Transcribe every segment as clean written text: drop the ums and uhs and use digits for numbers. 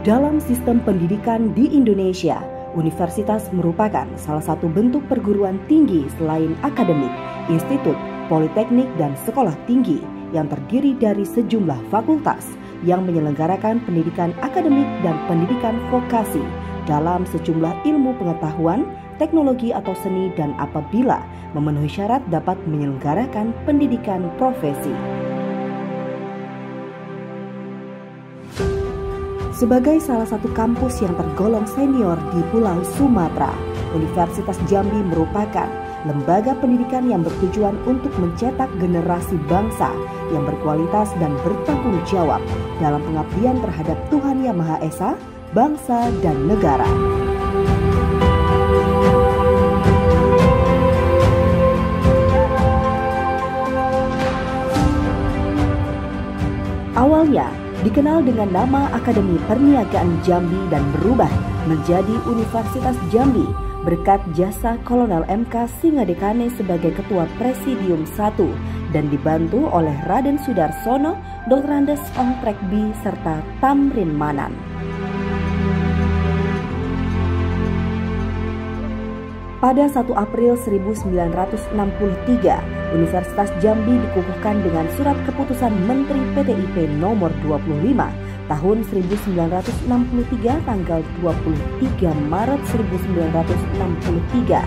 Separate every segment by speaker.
Speaker 1: Dalam sistem pendidikan di Indonesia, universitas merupakan salah satu bentuk perguruan tinggi selain akademik, institut, politeknik, dan sekolah tinggi yang terdiri dari sejumlah fakultas yang menyelenggarakan pendidikan akademik dan pendidikan vokasi dalam sejumlah ilmu pengetahuan, teknologi atau seni, dan apabila memenuhi syarat dapat menyelenggarakan pendidikan profesi. Sebagai salah satu kampus yang tergolong senior di Pulau Sumatera, Universitas Jambi merupakan lembaga pendidikan yang bertujuan untuk mencetak generasi bangsa yang berkualitas dan bertanggung jawab dalam pengabdian terhadap Tuhan Yang Maha Esa, bangsa, dan negara. Awalnya dikenal dengan nama Akademi Perniagaan Jambi dan berubah menjadi Universitas Jambi berkat jasa Kolonel MK Singadekane sebagai Ketua Presidium 1 dan dibantu oleh Raden Sudarsono, Dr. Andes Ongtrek B, serta Tamrin Manan. Pada 1 April 1963, Universitas Jambi dikukuhkan dengan surat keputusan Menteri PTIP nomor 25 tahun 1963 tanggal 23 Maret 1963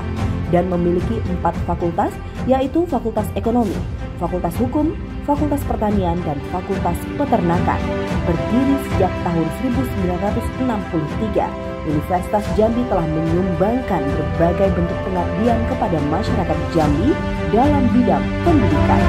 Speaker 1: dan memiliki 4 fakultas, yaitu Fakultas Ekonomi, Fakultas Hukum, Fakultas Pertanian, dan Fakultas Peternakan. Berdiri sejak tahun 1963, Universitas Jambi telah menyumbangkan berbagai bentuk pengabdian kepada masyarakat Jambi dalam bidang pendidikan.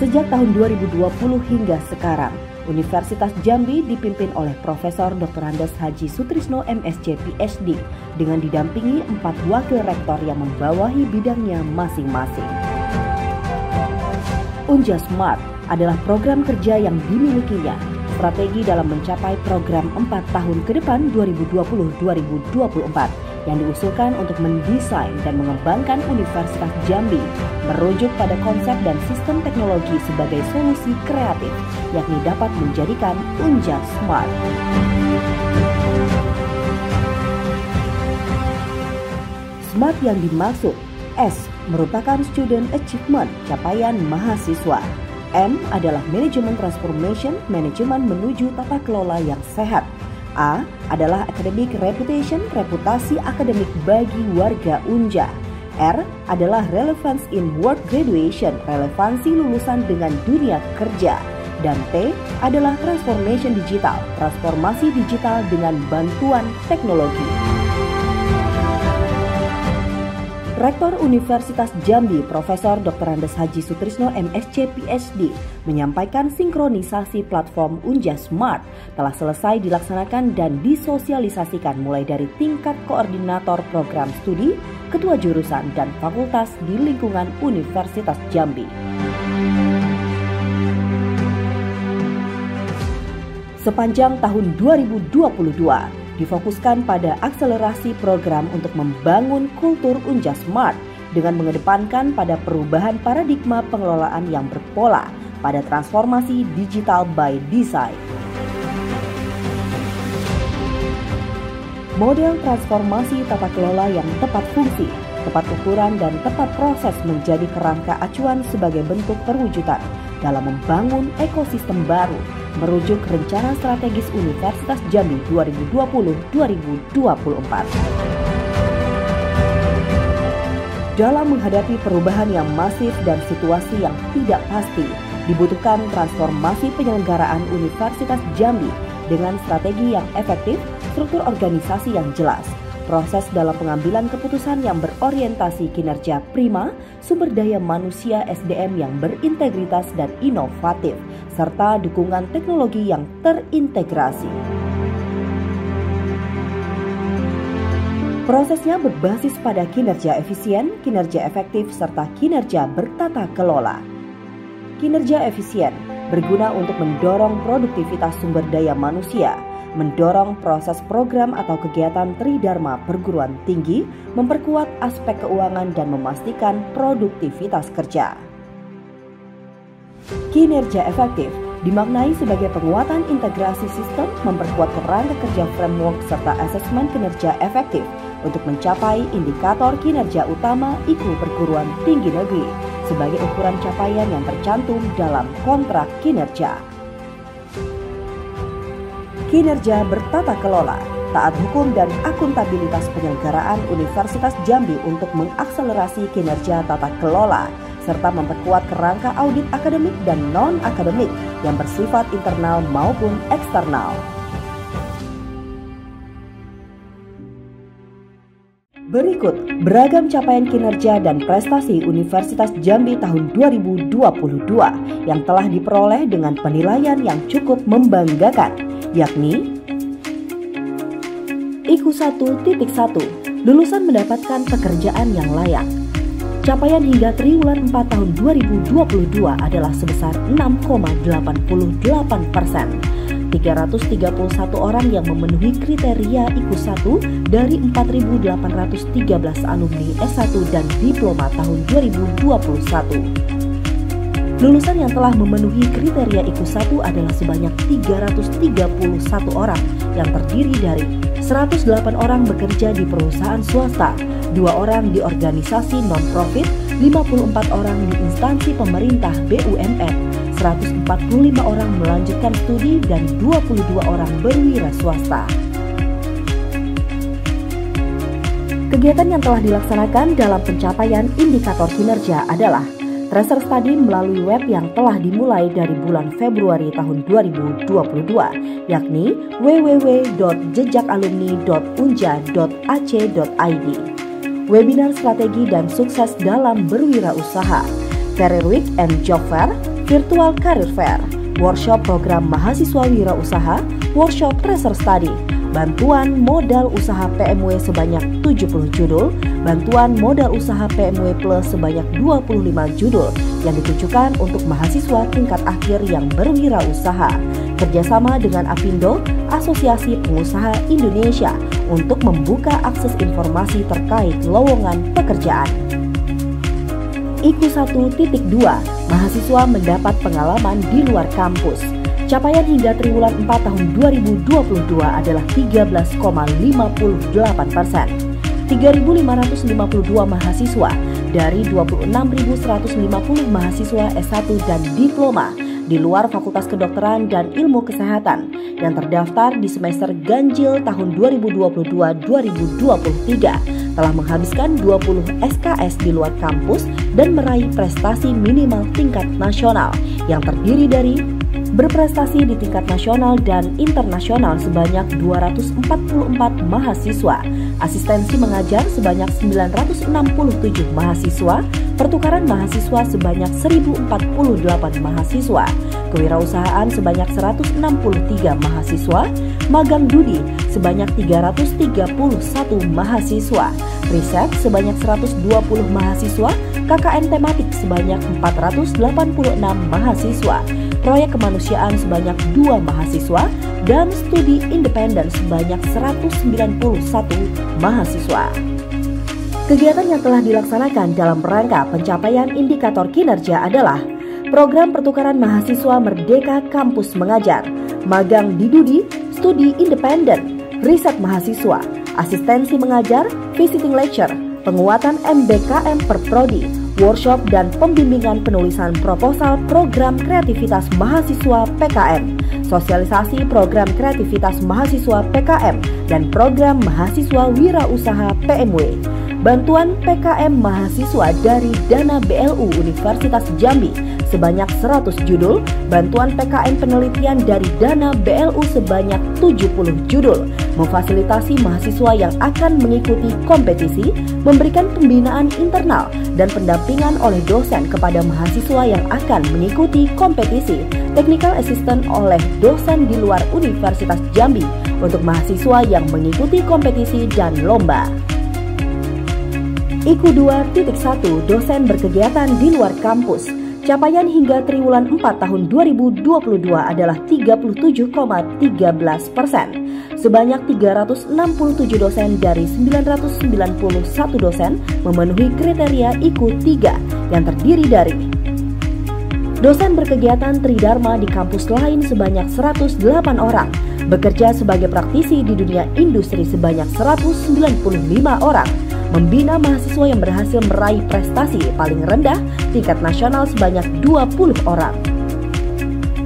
Speaker 1: Sejak tahun 2020 hingga sekarang, Universitas Jambi dipimpin oleh Profesor Dr. Andes Haji Sutrisno MSc PhD dengan didampingi 4 wakil rektor yang membawahi bidangnya masing-masing. Unja Smart adalah program kerja yang dimilikinya, strategi dalam mencapai program 4 tahun ke depan 2020-2024 yang diusulkan untuk mendesain dan mengembangkan Universitas Jambi merujuk pada konsep dan sistem teknologi sebagai solusi kreatif, yakni dapat menjadikan Unja Smart. Smart yang dimaksud S merupakan Student Achievement, capaian mahasiswa. M adalah Management Transformation, manajemen menuju tata kelola yang sehat. A adalah Academic Reputation, reputasi akademik bagi warga Unja. R adalah Relevance in Work Graduation, relevansi lulusan dengan dunia kerja. Dan T adalah Transformation Digital, transformasi digital dengan bantuan teknologi. Rektor Universitas Jambi, Profesor Dr. Andes Haji Sutrisno MSc PhD, menyampaikan sinkronisasi platform Unja Smart telah selesai dilaksanakan dan disosialisasikan mulai dari tingkat koordinator program studi, ketua jurusan, dan fakultas di lingkungan Universitas Jambi. Sepanjang tahun 2022, difokuskan pada akselerasi program untuk membangun kultur Unja Smart dengan mengedepankan pada perubahan paradigma pengelolaan yang berpola pada transformasi digital by design. Model transformasi tata kelola yang tepat fungsi, tepat ukuran, dan tepat proses menjadi kerangka acuan sebagai bentuk perwujudan dalam membangun ekosistem baru merujuk rencana strategis Universitas Jambi 2020-2024. Dalam menghadapi perubahan yang masif dan situasi yang tidak pasti, dibutuhkan transformasi penyelenggaraan Universitas Jambi dengan strategi yang efektif, struktur organisasi yang jelas, proses dalam pengambilan keputusan yang berorientasi kinerja prima, sumber daya manusia SDM yang berintegritas dan inovatif, serta dukungan teknologi yang terintegrasi. Prosesnya berbasis pada kinerja efisien, kinerja efektif, serta kinerja bertata kelola. Kinerja efisien berguna untuk mendorong produktivitas sumber daya manusia, mendorong proses program atau kegiatan Tridharma perguruan tinggi, memperkuat aspek keuangan dan memastikan produktivitas kerja. Kinerja efektif dimaknai sebagai penguatan integrasi sistem, memperkuat kerangka kerja framework, serta asesmen kinerja efektif untuk mencapai indikator kinerja utama IKU perguruan tinggi negeri sebagai ukuran capaian yang tercantum dalam kontrak kinerja. Kinerja bertata kelola, taat hukum dan akuntabilitas penyelenggaraan Universitas Jambi untuk mengakselerasi kinerja tata kelola serta memperkuat kerangka audit akademik dan non-akademik yang bersifat internal maupun eksternal. Berikut beragam capaian kinerja dan prestasi Universitas Jambi tahun 2022 yang telah diperoleh dengan penilaian yang cukup membanggakan, yakni IKU 1.1, lulusan mendapatkan pekerjaan yang layak. Capaian hingga triwulan 4 tahun 2022 adalah sebesar 6,88%. 331 orang yang memenuhi kriteria IKU 1 dari 4.813 alumni S1 dan diploma tahun 2021. Lulusan yang telah memenuhi kriteria IKU 1 adalah sebanyak 331 orang yang terdiri dari 108 orang bekerja di perusahaan swasta, 2 orang di organisasi non-profit, 54 orang di instansi pemerintah BUMN, 145 orang melanjutkan studi, dan 22 orang berwira swasta. Kegiatan yang telah dilaksanakan dalam pencapaian indikator kinerja adalah tracer study melalui web yang telah dimulai dari bulan Februari tahun 2022, yakni www.jejakalumni.unja.ac.id. Webinar strategi dan sukses dalam berwirausaha, Career Week and Job Fair, Virtual Career Fair, Workshop program mahasiswa wirausaha, Workshop Tracer Study, bantuan modal usaha PMW sebanyak 70 judul, bantuan modal usaha PMW Plus sebanyak 25 judul yang ditujukan untuk mahasiswa tingkat akhir yang berwirausaha, kerjasama dengan Apindo, Asosiasi Pengusaha Indonesia, untuk membuka akses informasi terkait lowongan pekerjaan. IKU 1.2, mahasiswa mendapat pengalaman di luar kampus. Capaian hingga triwulan 4 tahun 2022 adalah 13,58%. 3.552 mahasiswa dari 26.150 mahasiswa S1 dan diploma di luar Fakultas Kedokteran dan Ilmu Kesehatan yang terdaftar di semester ganjil tahun 2022-2023 telah menghabiskan 20 SKS di luar kampus dan meraih prestasi minimal tingkat nasional yang terdiri dari berprestasi di tingkat nasional dan internasional sebanyak 244 mahasiswa, asistensi mengajar sebanyak 967 mahasiswa, pertukaran mahasiswa sebanyak 1048 mahasiswa, kewirausahaan sebanyak 163 mahasiswa, magang studi sebanyak 331 mahasiswa, riset sebanyak 120 mahasiswa, KKN tematik sebanyak 486 mahasiswa, proyek kemanusiaan sebanyak 2 mahasiswa, dan studi independen sebanyak 191 mahasiswa. Kegiatan yang telah dilaksanakan dalam rangka pencapaian indikator kinerja adalah program pertukaran mahasiswa Merdeka Kampus Mengajar, magang di Dudi, studi independen, riset mahasiswa, asistensi mengajar, visiting lecture, penguatan MBKM per prodi, workshop dan pembimbingan penulisan proposal program kreativitas mahasiswa PKM, sosialisasi program kreativitas mahasiswa PKM dan program mahasiswa wirausaha PMW, bantuan PKM mahasiswa dari dana BLU Universitas Jambi sebanyak 100 judul, bantuan PKM penelitian dari dana BLU sebanyak 70 judul, memfasilitasi mahasiswa yang akan mengikuti kompetisi, memberikan pembinaan internal dan pendampingan oleh dosen kepada mahasiswa yang akan mengikuti kompetisi, technical assistant oleh dosen di luar Universitas Jambi untuk mahasiswa yang mengikuti kompetisi dan lomba. IKU 2.1, dosen berkegiatan di luar kampus. Capaian hingga triwulan 4 tahun 2022 adalah 37,13%. Sebanyak 367 dosen dari 991 dosen memenuhi kriteria IKU 3 yang terdiri dari Dosen berkegiatan Tridharma di kampus lain sebanyak 108 orang, bekerja sebagai praktisi di dunia industri sebanyak 195 orang, membina mahasiswa yang berhasil meraih prestasi paling rendah tingkat nasional sebanyak 20 orang.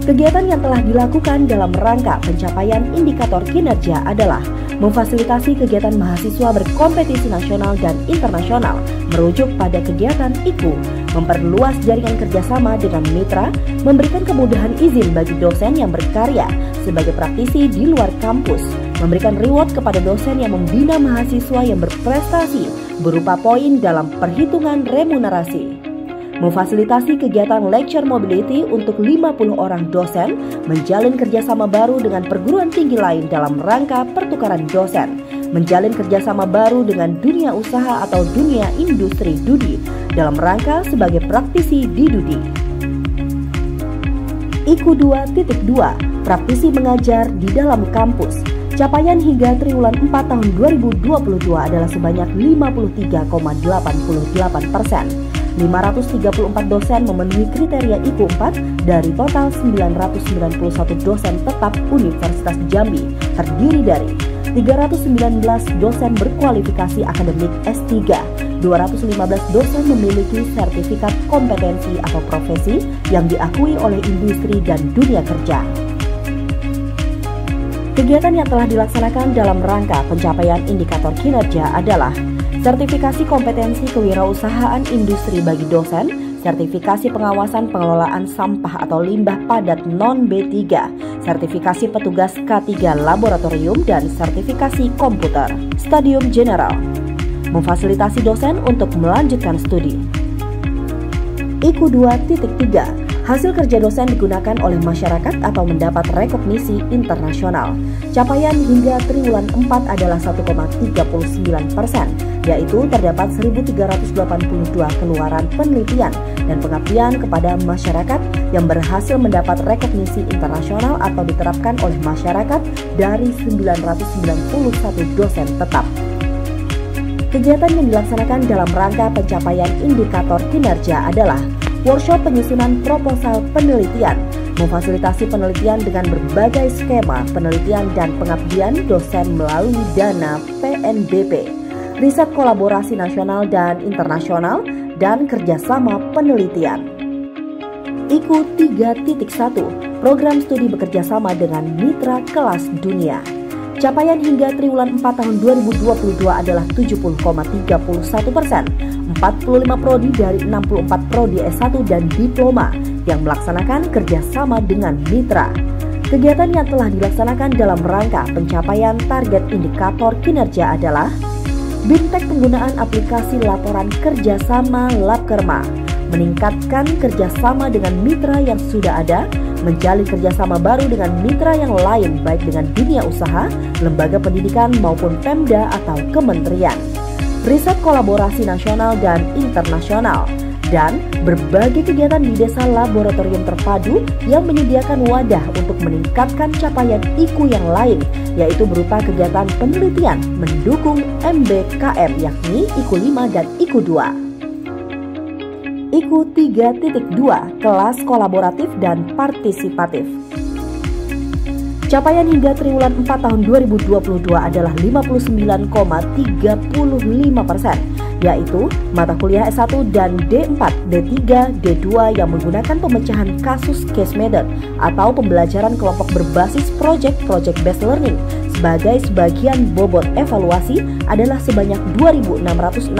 Speaker 1: Kegiatan yang telah dilakukan dalam rangka pencapaian indikator kinerja adalah memfasilitasi kegiatan mahasiswa berkompetisi nasional dan internasional merujuk pada kegiatan IKU, memperluas jaringan kerjasama dengan mitra, memberikan kemudahan izin bagi dosen yang berkarya sebagai praktisi di luar kampus, memberikan reward kepada dosen yang membina mahasiswa yang berprestasi berupa poin dalam perhitungan remunerasi. Memfasilitasi kegiatan lecture mobility untuk 50 orang dosen, menjalin kerjasama baru dengan perguruan tinggi lain dalam rangka pertukaran dosen, menjalin kerjasama baru dengan dunia usaha atau dunia industri Dudi dalam rangka sebagai praktisi di Dudi. IKU 2.2, praktisi mengajar di dalam kampus. Capaian hingga triwulan 4 tahun 2022 adalah sebanyak 53,88%. 534 dosen memenuhi kriteria IKU 4 dari total 991 dosen tetap Universitas Jambi, terdiri dari 319 dosen berkualifikasi akademik S3, 215 dosen memiliki sertifikat kompetensi atau profesi yang diakui oleh industri dan dunia kerja. Kegiatan yang telah dilaksanakan dalam rangka pencapaian indikator kinerja adalah sertifikasi kompetensi kewirausahaan industri bagi dosen, sertifikasi pengawasan pengelolaan sampah atau limbah padat non-B3, sertifikasi petugas K3 laboratorium, dan sertifikasi komputer. Stadium General memfasilitasi dosen untuk melanjutkan studi. IKU 2.3, hasil kerja dosen digunakan oleh masyarakat atau mendapat rekognisi internasional. Capaian hingga triwulan 4 adalah 1,39%, yaitu terdapat 1.382 keluaran penelitian dan pengabdian kepada masyarakat yang berhasil mendapat rekognisi internasional atau diterapkan oleh masyarakat dari 991 dosen tetap. Kegiatan yang dilaksanakan dalam rangka pencapaian indikator kinerja adalah workshop penyusunan proposal penelitian, memfasilitasi penelitian dengan berbagai skema penelitian dan pengabdian dosen melalui dana PNBP, riset kolaborasi nasional dan internasional, dan kerjasama penelitian. IKU 3.1, program studi bekerjasama dengan mitra kelas dunia. Capaian hingga triwulan 4 tahun 2022 adalah 70,31%, 45 prodi dari 64 prodi S1 dan diploma yang melaksanakan kerjasama dengan mitra. Kegiatan yang telah dilaksanakan dalam rangka pencapaian target indikator kinerja adalah BIMTEK penggunaan aplikasi laporan kerjasama Labkerma, meningkatkan kerjasama dengan mitra yang sudah ada, menjalin kerjasama baru dengan mitra yang lain baik dengan dunia usaha, lembaga pendidikan maupun Pemda atau kementerian, riset kolaborasi nasional dan internasional, dan berbagai kegiatan di desa laboratorium terpadu yang menyediakan wadah untuk meningkatkan capaian IKU yang lain, yaitu berupa kegiatan penelitian mendukung MBKM yakni IKU 5 dan IKU 2. IKU 3.2, kelas kolaboratif dan partisipatif. Capaian hingga triwulan 4 tahun 2022 adalah 59,35%, yaitu mata kuliah S1 dan D4, D3, D2 yang menggunakan pemecahan kasus case method atau pembelajaran kelompok berbasis project based learning sebagai sebagian bobot evaluasi adalah sebanyak 2.667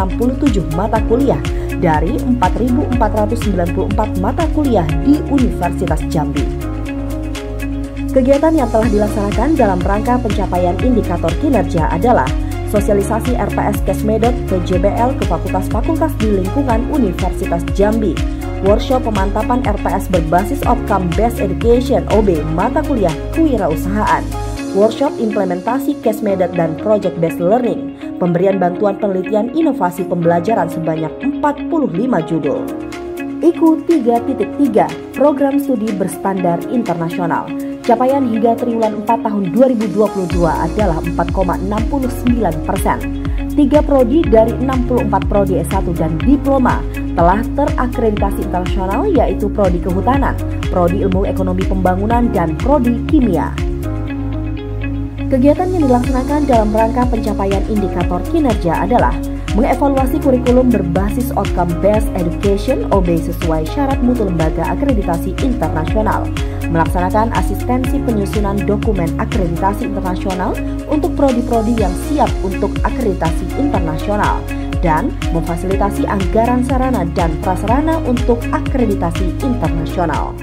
Speaker 1: mata kuliah dari 4.494 mata kuliah di Universitas Jambi. Kegiatan yang telah dilaksanakan dalam rangka pencapaian indikator kinerja adalah sosialisasi RPS Case Method PJBL ke fakultas-fakultas di lingkungan Universitas Jambi, workshop pemantapan RPS berbasis Outcome Based Education OB mata kuliah kewirausahaan, workshop implementasi Case Method dan Project Based Learning, pemberian bantuan penelitian inovasi pembelajaran sebanyak 45 judul. IKU 3.3, program studi berstandar internasional. Capaian hingga triwulan 4 tahun 2022 adalah 4,69%. 3 prodi dari 64 prodi S1 dan diploma, telah terakreditasi internasional, yaitu Prodi Kehutanan, Prodi Ilmu Ekonomi Pembangunan, dan Prodi Kimia. Kegiatan yang dilaksanakan dalam rangka pencapaian indikator kinerja adalah mengevaluasi kurikulum berbasis outcome based education (OB) sesuai syarat mutu lembaga akreditasi internasional, melaksanakan asistensi penyusunan dokumen akreditasi internasional untuk prodi-prodi yang siap untuk akreditasi internasional, dan memfasilitasi anggaran sarana dan prasarana untuk akreditasi internasional.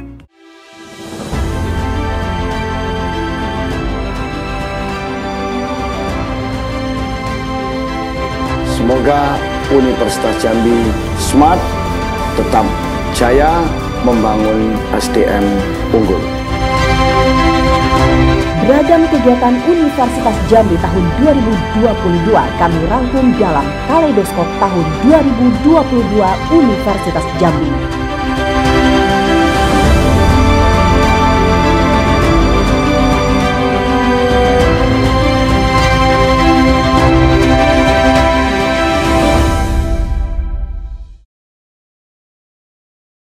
Speaker 2: Semoga Universitas Jambi smart, tetap jaya membangun SDM unggul.
Speaker 1: Beragam kegiatan Universitas Jambi tahun 2022 kami rangkum dalam Kaleidoskop tahun 2022 Universitas Jambi.